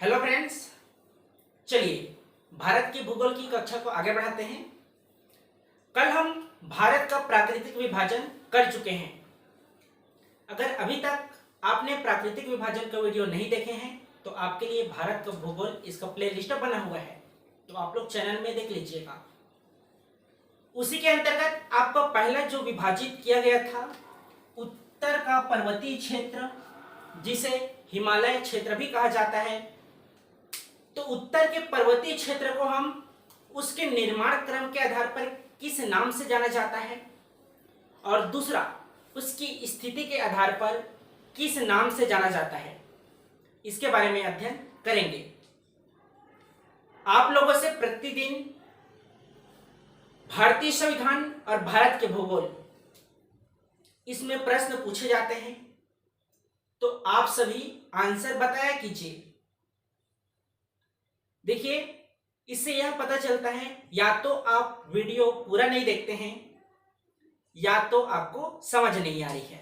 Hello friends, चलिए भारत की भूगोल की कक्षा को आगे बढ़ाते हैं। कल हम भारत का प्राकृतिक विभाजन कर चुके हैं। अगर अभी तक आपने प्राकृतिक विभाजन का वीडियो नहीं देखे हैं तो आपके लिए भारत का भूगोल इसका प्लेलिस्ट बना हुआ है, तो आप लोग चैनल में देख लीजिएगा। उसी के अंतर्गत आपको पहला जो विभाजित किया गया था उत्तर का पर्वतीय क्षेत्र, जिसे हिमालय क्षेत्र भी कहा जाता है, तो उत्तर के पर्वतीय क्षेत्र को हम उसके निर्माण क्रम के आधार पर किस नाम से जाना जाता है और दूसरा उसकी स्थिति के आधार पर किस नाम से जाना जाता है, इसके बारे में अध्ययन करेंगे। आप लोगों से प्रतिदिन भारतीय संविधान और भारत के भूगोल इसमें प्रश्न पूछे जाते हैं, तो आप सभी आंसर बताया कीजिए। देखिए, इससे यह पता चलता है या तो आप वीडियो पूरा नहीं देखते हैं या तो आपको समझ नहीं आ रही है।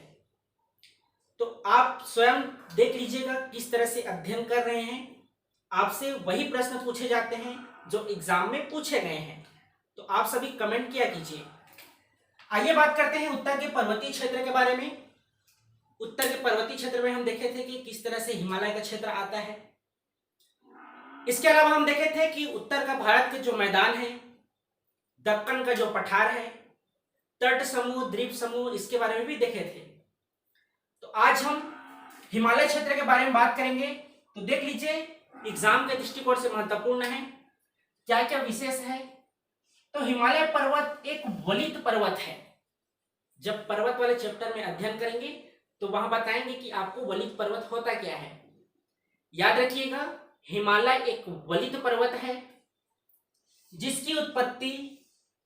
तो आप स्वयं देख लीजिएगा किस तरह से अध्ययन कर रहे हैं। आपसे वही प्रश्न पूछे जाते हैं जो एग्जाम में पूछे गए हैं, तो आप सभी कमेंट किया कीजिए। आइए बात करते हैं उत्तर के पर्वतीय क्षेत्र के बारे में। उत्तर के पर्वतीय क्षेत्र में हम देखे थे कि किस तरह से हिमालय का क्षेत्र आता है। इसके अलावा हम देखे थे कि उत्तर का भारत के जो मैदान है, दक्कन का जो पठार है, तट समूह, द्वीप समूह, इसके बारे में भी देखे थे। तो आज हम हिमालय क्षेत्र के बारे में बात करेंगे। तो देख लीजिए, एग्जाम के दृष्टिकोण से महत्वपूर्ण है, क्या क्या विशेष है। तो हिमालय पर्वत एक वलित पर्वत है। जब पर्वत वाले चैप्टर में अध्ययन करेंगे तो वहां बताएंगे कि आपको वलित पर्वत होता क्या है। याद रखिएगा, हिमालय एक वलित पर्वत है जिसकी उत्पत्ति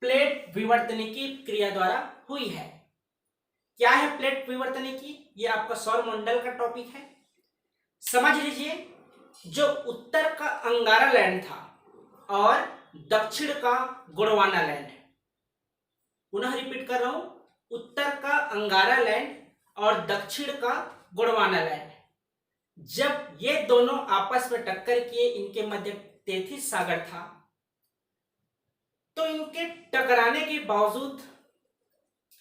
प्लेट विवर्तनिकी क्रिया द्वारा हुई है। क्या है प्लेट विवर्तनिकी? ये आपका सौर मंडल का टॉपिक है। समझ लीजिए, जो उत्तर का अंगारा लैंड था और दक्षिण का गोंडवाना लैंड है। पुनः रिपीट कर रहा हूं, उत्तर का अंगारा लैंड और दक्षिण का गोंडवाना लैंड। जब ये दोनों आपस में टक्कर किए, इनके मध्य तेथिस सागर था, तो इनके टकराने के बावजूद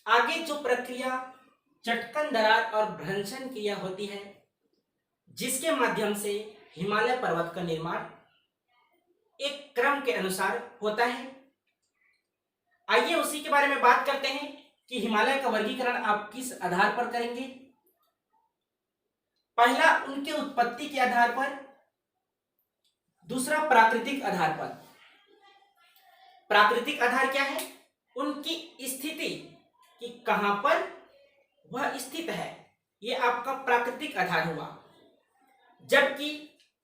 आगे जो प्रक्रिया चटकन दरार और भ्रंशन क्रिया होती है, जिसके माध्यम से हिमालय पर्वत का निर्माण एक क्रम के अनुसार होता है। आइए उसी के बारे में बात करते हैं कि हिमालय का वर्गीकरण आप किस आधार पर करेंगे। पहला उनके उत्पत्ति के आधार पर, दूसरा प्राकृतिक आधार पर। प्राकृतिक आधार क्या है? उनकी स्थिति कि कहां पर वह स्थित है, यह आपका प्राकृतिक आधार हुआ। जबकि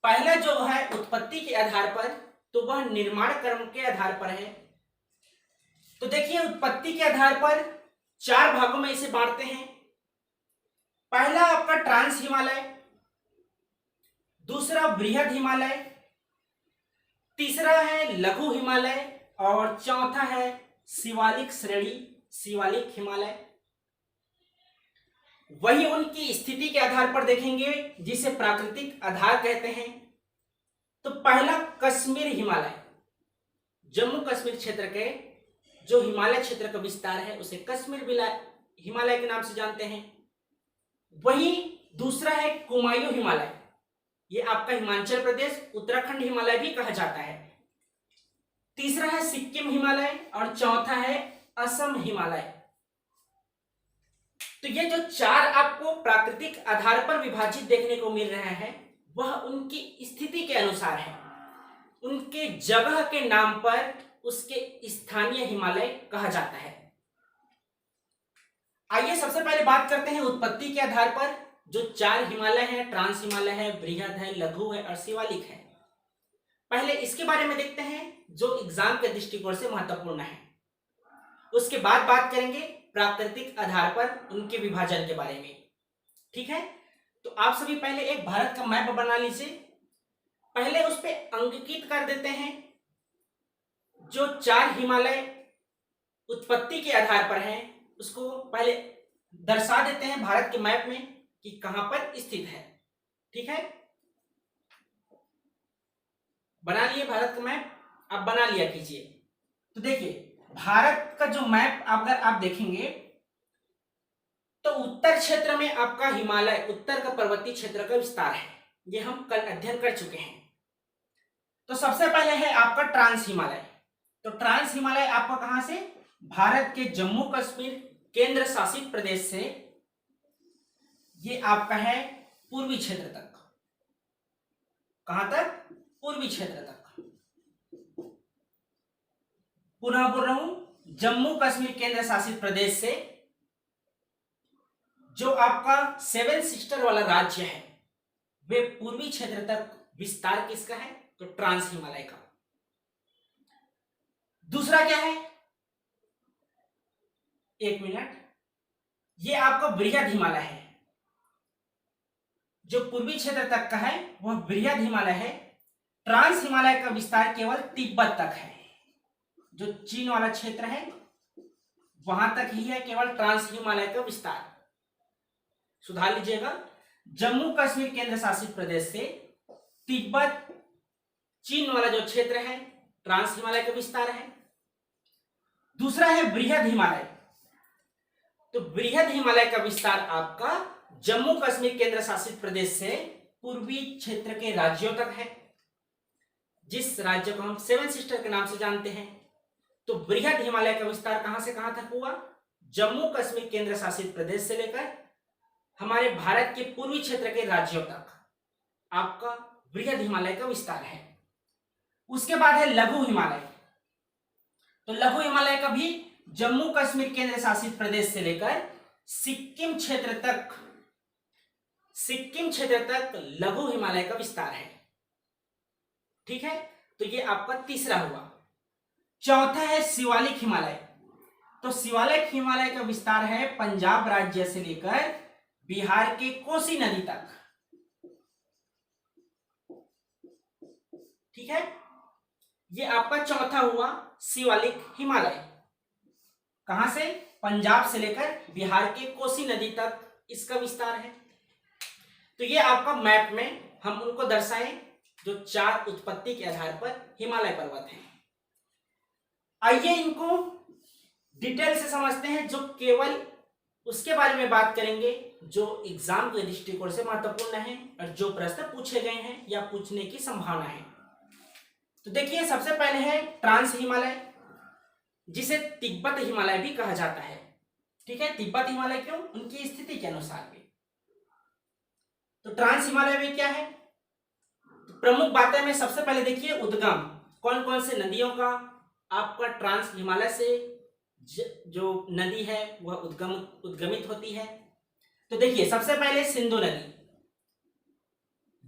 पहला जो है उत्पत्ति के आधार पर, तो वह निर्माण क्रम के आधार पर है। तो देखिए, उत्पत्ति के आधार पर चार भागों में इसे बांटते हैं। पहला आपका ट्रांस हिमालय, दूसरा बृहद हिमालय, तीसरा है लघु हिमालय और चौथा है शिवालिक श्रेणी, शिवालिक हिमालय। वही उनकी स्थिति के आधार पर देखेंगे, जिसे प्राकृतिक आधार कहते हैं। तो पहला कश्मीर हिमालय, जम्मू कश्मीर क्षेत्र के जो हिमालय क्षेत्र का विस्तार है उसे कश्मीर हिमालय के नाम से जानते हैं। वही दूसरा है कुमायूं हिमालय, ये आपका हिमाचल प्रदेश, उत्तराखंड हिमालय भी कहा जाता है। तीसरा है सिक्किम हिमालय और चौथा है असम हिमालय। तो ये जो चार आपको प्राकृतिक आधार पर विभाजित देखने को मिल रहा है, वह उनकी स्थिति के अनुसार है। उनके जगह के नाम पर उसके स्थानीय हिमालय कहा जाता है। आइए सबसे पहले बात करते हैं उत्पत्ति के आधार पर। जो चार हिमालय हैं, ट्रांस हिमालय है, बृहद है, लघु है और शिवालिक है। पहले इसके बारे में देखते हैं जो एग्जाम के दृष्टिकोण से महत्वपूर्ण है। उसके बाद बात करेंगे प्राकृतिक आधार पर उनके विभाजन के बारे में। ठीक है, तो आप सभी पहले एक भारत का मैप बना लीजिए। पहले उस पर अंकित कर देते हैं जो चार हिमालय उत्पत्ति के आधार पर हैं, उसको पहले दर्शा देते हैं भारत के मैप में कि कहां पर स्थित है। ठीक है, बना लिए भारत का मैप? आप बना लिया कीजिए। तो देखिए भारत का जो मैप अगर आप देखेंगे तो उत्तर क्षेत्र में आपका हिमालय, उत्तर का पर्वतीय क्षेत्र का विस्तार है, ये हम कल अध्ययन कर चुके हैं। तो सबसे पहले है आपका ट्रांस हिमालय। तो ट्रांस हिमालय आपका कहां से? भारत के जम्मू कश्मीर केंद्र शासित प्रदेश से ये आपका है पूर्वी क्षेत्र तक। कहां तक? पूर्वी क्षेत्र तक। पुनः बोल रहा हूं, जम्मू कश्मीर केंद्र शासित प्रदेश से जो आपका सेवन सिस्टर वाला राज्य है वे पूर्वी क्षेत्र तक विस्तार किसका है? तो ट्रांस हिमालय का। दूसरा क्या है? एक मिनट, ये आपका बृहद हिमालय है। जो पूर्वी क्षेत्र तक का है वह बृहद हिमालय है। ट्रांस हिमालय का विस्तार केवल तिब्बत तक है। जो चीन वाला क्षेत्र है वहां तक ही है केवल ट्रांस हिमालय का विस्तार। सुधार लीजिएगा, जम्मू कश्मीर केंद्र शासित प्रदेश से तिब्बत चीन वाला जो क्षेत्र है ट्रांस हिमालय का विस्तार है। दूसरा है बृहद हिमालय। तो बृहद हिमालय का विस्तार आपका जम्मू कश्मीर केंद्र शासित प्रदेश से पूर्वी क्षेत्र के राज्यों तक है, जिस राज्य को हम सेवन सिस्टर के नाम से जानते हैं। तो बृहद हिमालय का विस्तार कहां से कहां तक हुआ? जम्मू कश्मीर केंद्र शासित प्रदेश से लेकर हमारे भारत के पूर्वी क्षेत्र के राज्यों तक आपका बृहद हिमालय का विस्तार है। उसके बाद है लघु हिमालय। तो लघु हिमालय का भी जम्मू कश्मीर केंद्र शासित प्रदेश से लेकर सिक्किम क्षेत्र तक लघु हिमालय का विस्तार है। ठीक है, तो ये आपका तीसरा हुआ। चौथा है शिवालिक हिमालय। तो शिवालिक हिमालय का विस्तार है पंजाब राज्य से लेकर बिहार के कोसी नदी तक। ठीक है, ये आपका चौथा हुआ शिवालिक हिमालय। कहां से? पंजाब से लेकर बिहार के कोसी नदी तक इसका विस्तार है। तो ये आपका मैप में हम उनको दर्शाएं जो चार उत्पत्ति के आधार पर हिमालय पर्वत हैं। आइए इनको डिटेल से समझते हैं, जो केवल उसके बारे में बात करेंगे जो एग्जाम के दृष्टिकोण से महत्वपूर्ण है और जो प्रश्न पूछे गए हैं या पूछने की संभावना है। तो देखिए सबसे पहले है ट्रांस हिमालय, जिसे तिब्बत हिमालय भी कहा जाता है। ठीक है, तिब्बत हिमालय क्यों? उनकी स्थिति के अनुसार भी। तो ट्रांस हिमालय में क्या है? तो प्रमुख बातें में सबसे पहले देखिए उद्गम, कौन कौन से नदियों का आपका ट्रांस हिमालय से जो नदी है वह उद्गमित होती है। तो देखिए सबसे पहले सिंधु नदी,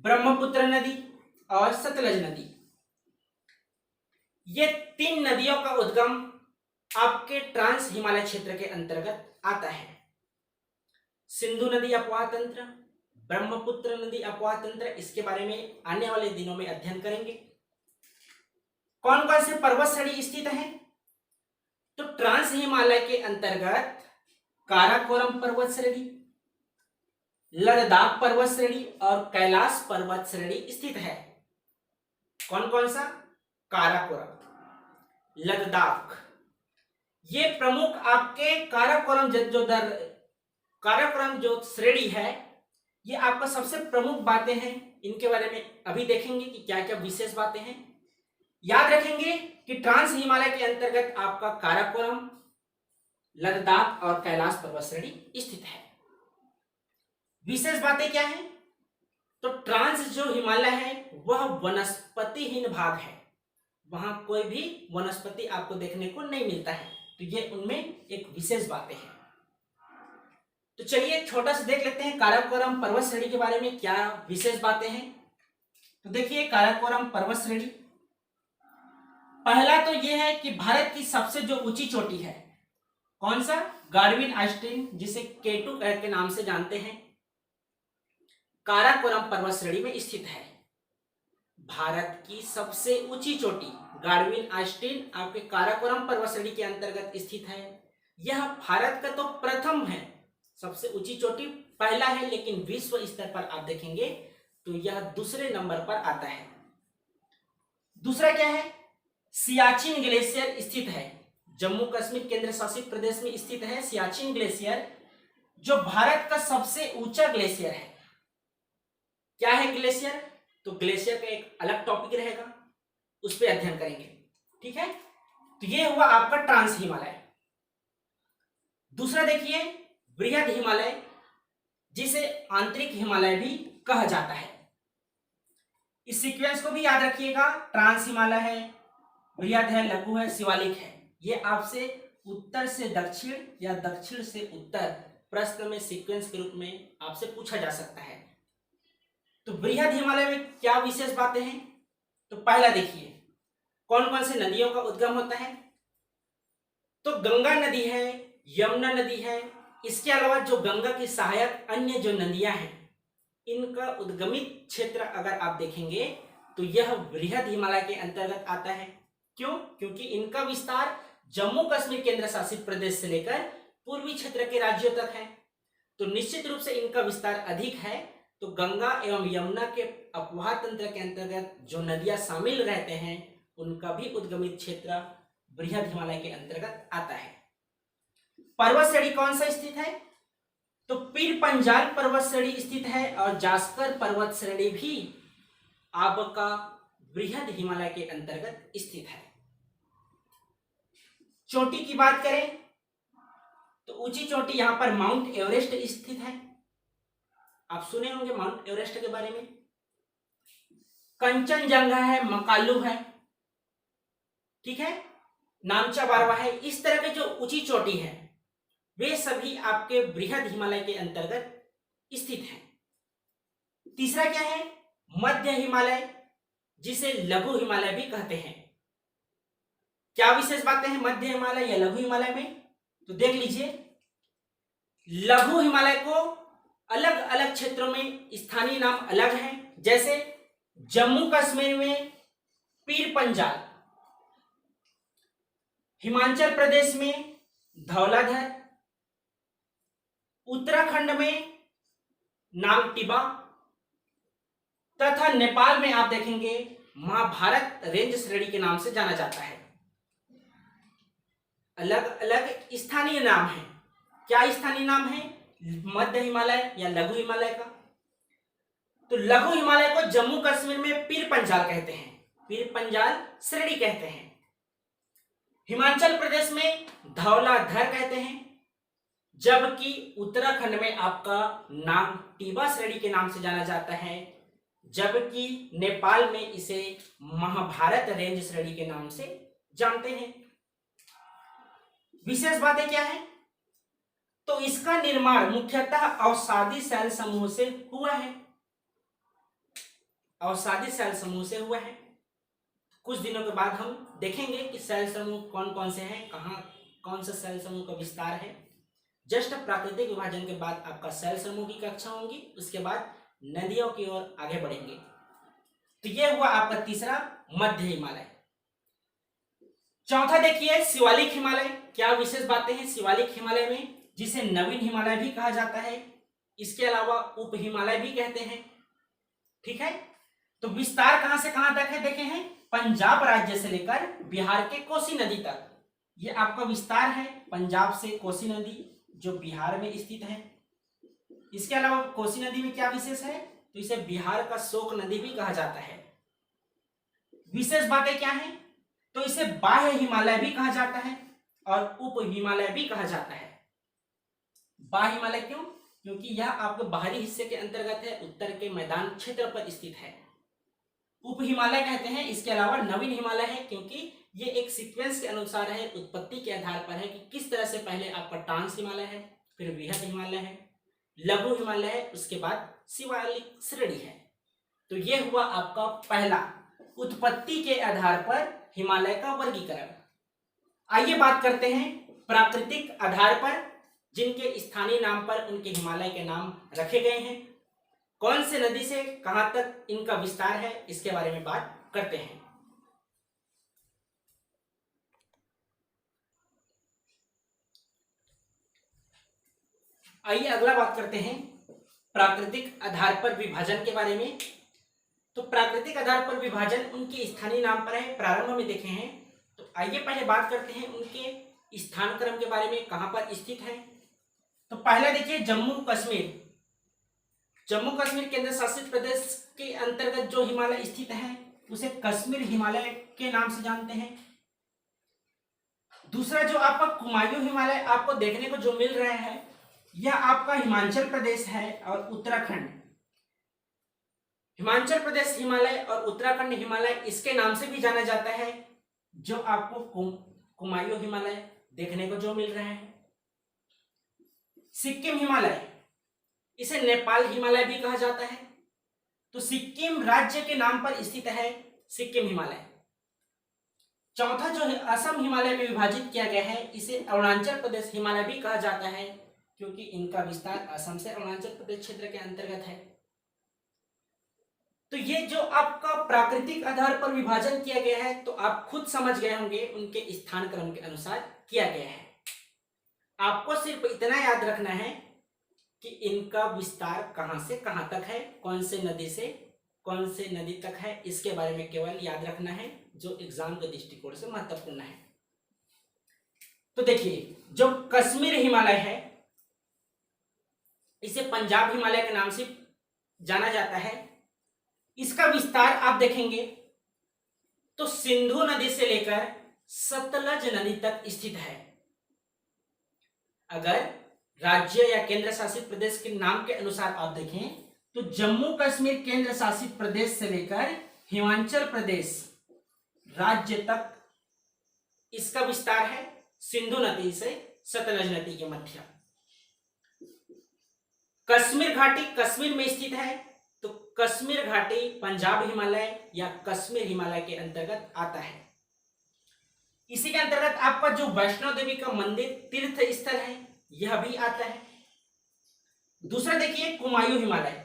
ब्रह्मपुत्र नदी और सतलज नदी, ये तीन नदियों का उद्गम आपके ट्रांस हिमालय क्षेत्र के अंतर्गत आता है। सिंधु नदी अपवाह तंत्र, ब्रह्मपुत्र नदी अपवाह तंत्र, इसके बारे में आने वाले दिनों में अध्ययन करेंगे। कौन कौन से पर्वत श्रेणी स्थित हैं? तो ट्रांस हिमालय के अंतर्गत काराकोरम पर्वत श्रेणी, लद्दाख पर्वत श्रेणी और कैलाश पर्वत श्रेणी स्थित है। कौन कौन सा? काराकोरम, लद्दाख, ये प्रमुख आपके काराकोरम जो श्रेणी है ये आपका सबसे प्रमुख बातें हैं। इनके बारे में अभी देखेंगे कि क्या क्या विशेष बातें हैं। याद रखेंगे कि ट्रांस हिमालय के अंतर्गत आपका काराकोरम, लद्दाख और कैलाश पर्वत श्रेणी स्थित है। विशेष बातें क्या हैं? तो ट्रांस जो हिमालय है वह वनस्पतिहीन भाग है, वहां कोई भी वनस्पति आपको देखने को नहीं मिलता है। तो ये उनमें एक विशेष बातें हैं। तो चलिए एक छोटा सा देख लेते हैं काराकोरम पर्वत श्रेणी के बारे में क्या विशेष बातें हैं। तो देखिए काराकोरम पर्वत श्रेणी, पहला तो यह है कि भारत की सबसे जो ऊंची चोटी है, कौन सा? गाडविन आइस्टीन, जिसे K2 के नाम से जानते हैं, काराकोरम पर्वत श्रेणी में स्थित है। भारत की सबसे ऊंची चोटी गाडविन आइस्टीन आपके काराकोरम पर्वत श्रेणी के अंतर्गत स्थित है। यह भारत का तो प्रथम है, सबसे ऊंची चोटी पहला है, लेकिन विश्व स्तर पर आप देखेंगे तो यह दूसरे नंबर पर आता है। दूसरा क्या है, सियाचिन ग्लेशियर स्थित है, जम्मू कश्मीर केंद्र शासित प्रदेश में स्थित है सियाचिन ग्लेशियर, जो भारत का सबसे ऊंचा ग्लेशियर है। क्या है ग्लेशियर, तो ग्लेशियर का एक अलग टॉपिक रहेगा, उस पर अध्ययन करेंगे, ठीक है। तो ये हुआ आपका ट्रांस हिमालय। दूसरा देखिए बृहद हिमालय, जिसे आंतरिक हिमालय भी कहा जाता है। इस सीक्वेंस को भी याद रखिएगा, ट्रांस हिमालय है, बृहद है, लघु है, शिवालिक है। ये आपसे उत्तर से दक्षिण या दक्षिण से उत्तर प्रश्न में सीक्वेंस के रूप में आपसे पूछा जा सकता है। तो बृहद हिमालय में क्या विशेष बातें हैं, तो पहला देखिए कौन कौन से नदियों का उद्गम होता है, तो गंगा नदी है, यमुना नदी है, इसके अलावा जो गंगा की सहायक अन्य जो नदियां हैं इनका उद्गमित क्षेत्र अगर आप देखेंगे तो यह बृहद हिमालय के अंतर्गत आता है। क्यों, क्योंकि इनका विस्तार जम्मू कश्मीर केंद्र शासित प्रदेश से लेकर पूर्वी क्षेत्र के राज्यों तक है, तो निश्चित रूप से इनका विस्तार अधिक है। तो गंगा एवं यमुना के अपवाह तंत्र के अंतर्गत जो नदियां शामिल रहते हैं उनका भी उद्गमित क्षेत्र बृहद हिमालय के अंतर्गत आता है। पर्वत श्रेणी कौन सा स्थित है, तो पीर पंजाल पर्वत श्रेणी स्थित है और जास्कर पर्वत श्रेणी भी आपका बृहद हिमालय के अंतर्गत स्थित है। चोटी की बात करें तो ऊंची चोटी यहां पर माउंट एवरेस्ट स्थित है, आप सुने होंगे माउंट एवरेस्ट के बारे में। कंचनजंगा है, मकालू है, ठीक है, नामचा बारवा है। इस तरह के जो ऊंची चोटी है वे सभी आपके बृहद हिमालय के अंतर्गत स्थित हैं। तीसरा क्या है, मध्य हिमालय, जिसे लघु हिमालय भी कहते हैं। क्या विशेष बातें हैं मध्य हिमालय या लघु हिमालय में, तो देख लीजिए। लघु हिमालय को अलग अलग क्षेत्रों में स्थानीय नाम अलग हैं, जैसे जम्मू कश्मीर में पीर पंजाल, हिमाचल प्रदेश में धौलाधर, उत्तराखंड में नामटिबा तथा नेपाल में आप देखेंगे महाभारत रेंज श्रेणी के नाम से जाना जाता है। अलग अलग स्थानीय नाम है। क्या स्थानीय नाम है मध्य हिमालय या लघु हिमालय का, तो लघु हिमालय को जम्मू कश्मीर में पीर पंजाल कहते हैं, पीर पंजाल श्रेणी कहते हैं। हिमाचल प्रदेश में धौलाधर कहते हैं, जबकि उत्तराखंड में आपका नामटिबा श्रेणी के नाम से जाना जाता है, जबकि नेपाल में इसे महाभारत रेंज श्रेणी के नाम से जानते हैं। विशेष बातें क्या है, तो इसका निर्माण मुख्यतः अवसादी शैल समूह से हुआ है, अवसादी शैल समूह से हुआ है। कुछ दिनों के बाद हम देखेंगे कि शैल समूह कौन कौन से हैं, कहाँ कौन सा शैल समूह का विस्तार है। जस्ट प्राकृतिक विभाजन के बाद आपका शैल समूह की कक्षा होंगी, उसके बाद नदियों की ओर आगे बढ़ेंगे। तो यह हुआ आपका तीसरा मध्य हिमालय। चौथा देखिए शिवालिक हिमालय। क्या विशेष बातें हैं शिवालिक हिमालय में, जिसे नवीन हिमालय भी कहा जाता है, इसके अलावा उप हिमालय भी कहते हैं, ठीक है। तो विस्तार कहां से कहां तक है देखे हैं, पंजाब राज्य से लेकर बिहार के कोसी नदी तक ये आपका विस्तार है। पंजाब से कोसी नदी जो बिहार में स्थित है। इसके अलावा कोसी नदी में क्या विशेष है, तो इसे बिहार का शोक नदी भी कहा जाता है। विशेष बातें क्या हैं, तो इसे बाह्य हिमालय भी कहा जाता है और उप हिमालय भी कहा जाता है। बाह्य हिमालय क्यों, क्योंकि यह आपके बाहरी हिस्से के अंतर्गत है, उत्तर के मैदान क्षेत्र पर स्थित है। उप हिमालय कहते हैं। इसके अलावा नवीन हिमालय है, क्योंकि ये एक सीक्वेंस के अनुसार है, उत्पत्ति के आधार पर है कि किस तरह से पहले आपका ट्रांस हिमालय है, फिर बृहद हिमालय है, लघु हिमालय है, उसके बाद शिवालिक श्रेणी है। तो ये हुआ आपका पहला उत्पत्ति के आधार पर हिमालय का वर्गीकरण। आइए बात करते हैं प्राकृतिक आधार पर जिनके स्थानीय नाम पर उनके हिमालय के नाम रखे गए हैं, कौन से नदी से कहां तक इनका विस्तार है, इसके बारे में बात करते हैं। आइए अगला बात करते हैं प्राकृतिक आधार पर विभाजन के बारे में। तो प्राकृतिक आधार पर विभाजन उनके स्थानीय नाम पर है, प्रारंभ में देखे हैं। तो आइए पहले बात करते हैं उनके स्थान क्रम के बारे में, कहां पर स्थित है। तो पहला देखिए जम्मू कश्मीर। जम्मू कश्मीर केंद्र शासित प्रदेश के अंतर्गत जो हिमालय स्थित है उसे कश्मीर हिमालय के नाम से जानते हैं। दूसरा जो आपका कुमायूं हिमालय आपको देखने को जो मिल रहा है यह आपका हिमाचल प्रदेश है और उत्तराखंड। हिमाचल प्रदेश हिमालय और उत्तराखंड हिमालय इसके नाम से भी जाना जाता है, जो आपको कुमायूं हिमालय देखने को जो मिल रहा है। सिक्किम हिमालय, इसे नेपाल हिमालय भी कहा जाता है। तो सिक्किम राज्य के नाम पर स्थित है सिक्किम हिमालय। चौथा जो है असम हिमालय में विभाजित किया गया है, इसे अरुणाचल प्रदेश हिमालय भी कहा जाता है, क्योंकि इनका विस्तार असम से अरुणाचल प्रदेश क्षेत्र के अंतर्गत है। तो ये जो आपका प्राकृतिक आधार पर विभाजन किया गया है, तो आप खुद समझ गए होंगे उनके स्थान क्रम के अनुसार किया गया है। आपको सिर्फ इतना याद रखना है कि इनका विस्तार कहां से कहां तक है, कौन से नदी से कौन से नदी तक है, इसके बारे में केवल याद रखना है, जो एग्जाम के दृष्टिकोण से महत्वपूर्ण है। तो देखिए जो कश्मीर हिमालय है इसे पंजाब हिमालय के नाम से जाना जाता है। इसका विस्तार आप देखेंगे तो सिंधु नदी से लेकर सतलज नदी तक स्थित है। अगर राज्य या केंद्र शासित प्रदेश के नाम के अनुसार आप देखें तो जम्मू कश्मीर केंद्र शासित प्रदेश से लेकर हिमाचल प्रदेश राज्य तक इसका विस्तार है, सिंधु नदी से सतलज नदी के मध्य। कश्मीर घाटी कश्मीर में स्थित है, तो कश्मीर घाटी पंजाब हिमालय या कश्मीर हिमालय के अंतर्गत आता है। इसी के अंतर्गत आपका जो वैष्णो देवी का मंदिर तीर्थ स्थल है यह भी आता है। दूसरा देखिए कुमायूं हिमालय।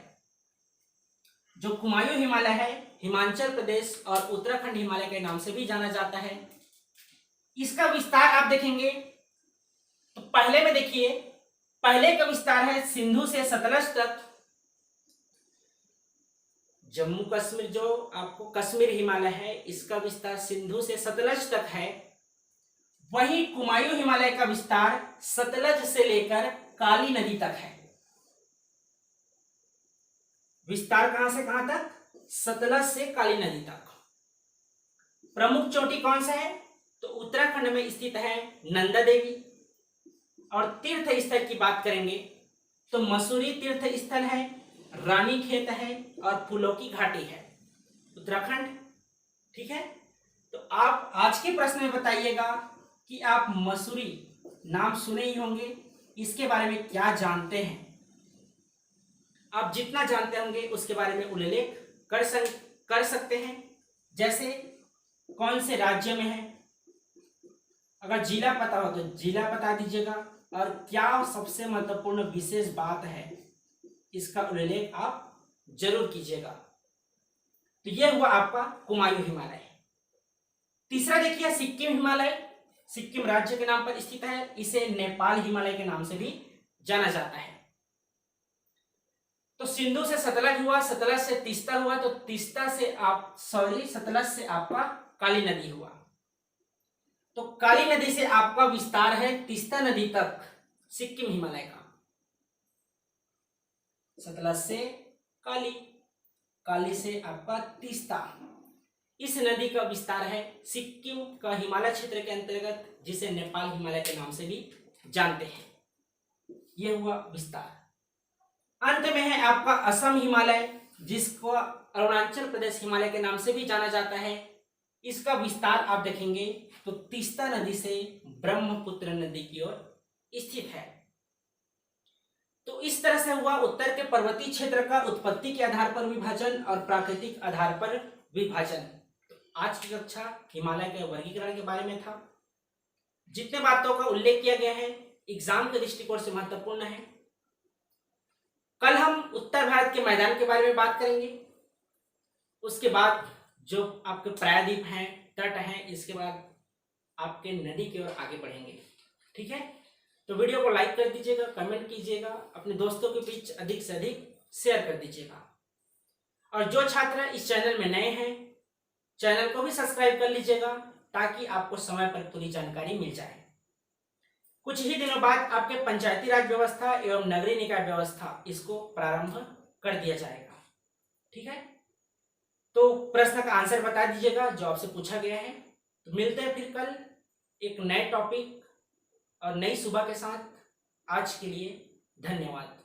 जो कुमायूं हिमालय है हिमाचल प्रदेश और उत्तराखंड हिमालय के नाम से भी जाना जाता है। इसका विस्तार आप देखेंगे तो पहले में देखिए, पहले का विस्तार है सिंधु से सतलज तक। जम्मू कश्मीर जो आपको कश्मीर हिमालय है इसका विस्तार सिंधु से सतलज तक है। वहीं कुमायूं हिमालय का विस्तार सतलज से लेकर काली नदी तक है। विस्तार कहां से कहां तक? सतलज से काली नदी तक। प्रमुख चोटी कौन सा है? तो उत्तराखंड में स्थित है नंदा देवी। और तीर्थ स्थल की बात करेंगे तो मसूरी तीर्थ स्थल है, रानी खेत है और फूलों की घाटी है, उत्तराखंड। ठीक है, तो आप आज के प्रश्न में बताइएगा कि आप मसूरी नाम सुने ही होंगे, इसके बारे में क्या जानते हैं। आप जितना जानते होंगे उसके बारे में उल्लेख कर सकते हैं। जैसे कौन से राज्य में है, अगर जिला पता हो तो जिला बता दीजिएगा, और क्या सबसे महत्वपूर्ण विशेष बात है इसका उल्लेख आप जरूर कीजिएगा। तो यह हुआ आपका कुमायूं हिमालय। तीसरा देखिए सिक्किम हिमालय। सिक्किम राज्य के नाम पर स्थित है, इसे नेपाल हिमालय के नाम से भी जाना जाता है। तो सिंधु से सतलज हुआ, सतलज से तीस्ता हुआ, तो तीस्ता से सतलज से आपका काली नदी हुआ। तो काली नदी से आपका विस्तार है तीस्ता नदी तक सिक्किम हिमालय का। सतलज से काली, काली से आपका तीस्ता, इस नदी का विस्तार है सिक्किम का हिमालय क्षेत्र के अंतर्गत, जिसे नेपाल हिमालय के नाम से भी जानते हैं। यह हुआ विस्तार। अंत में है आपका असम हिमालय, जिसको अरुणाचल प्रदेश हिमालय के नाम से भी जाना जाता है। इसका विस्तार आप देखेंगे तो तीस्ता नदी से ब्रह्मपुत्र नदी की ओर स्थित है। तो इस तरह से हुआ उत्तर के पर्वतीय क्षेत्र का उत्पत्ति के आधार पर विभाजन और प्राकृतिक आधार पर विभाजन। तो आज की कक्षा हिमालय के वर्गीकरण के बारे में था। जितने बातों का उल्लेख किया गया है एग्जाम के दृष्टिकोण से महत्वपूर्ण है। कल हम उत्तर भारत के मैदान के बारे में बात करेंगे, उसके बाद जो आपके प्रायद्वीप हैं, तट हैं, इसके बाद आपके नदी की ओर आगे बढ़ेंगे। ठीक है, तो वीडियो को लाइक कर दीजिएगा, कमेंट कीजिएगा, अपने दोस्तों के बीच अधिक से अधिक शेयर कर दीजिएगा। और जो छात्र इस चैनल में नए हैं, चैनल को भी सब्सक्राइब कर लीजिएगा ताकि आपको समय पर पूरी जानकारी मिल जाए। कुछ ही दिनों बाद आपके पंचायती राज व्यवस्था एवं नगरीय निकाय व्यवस्था इसको प्रारंभ कर दिया जाएगा। ठीक है, तो प्रश्न का आंसर बता दीजिएगा जो आपसे पूछा गया है। तो मिलते हैं फिर कल एक नए टॉपिक और नई सुबह के साथ। आज के लिए धन्यवाद।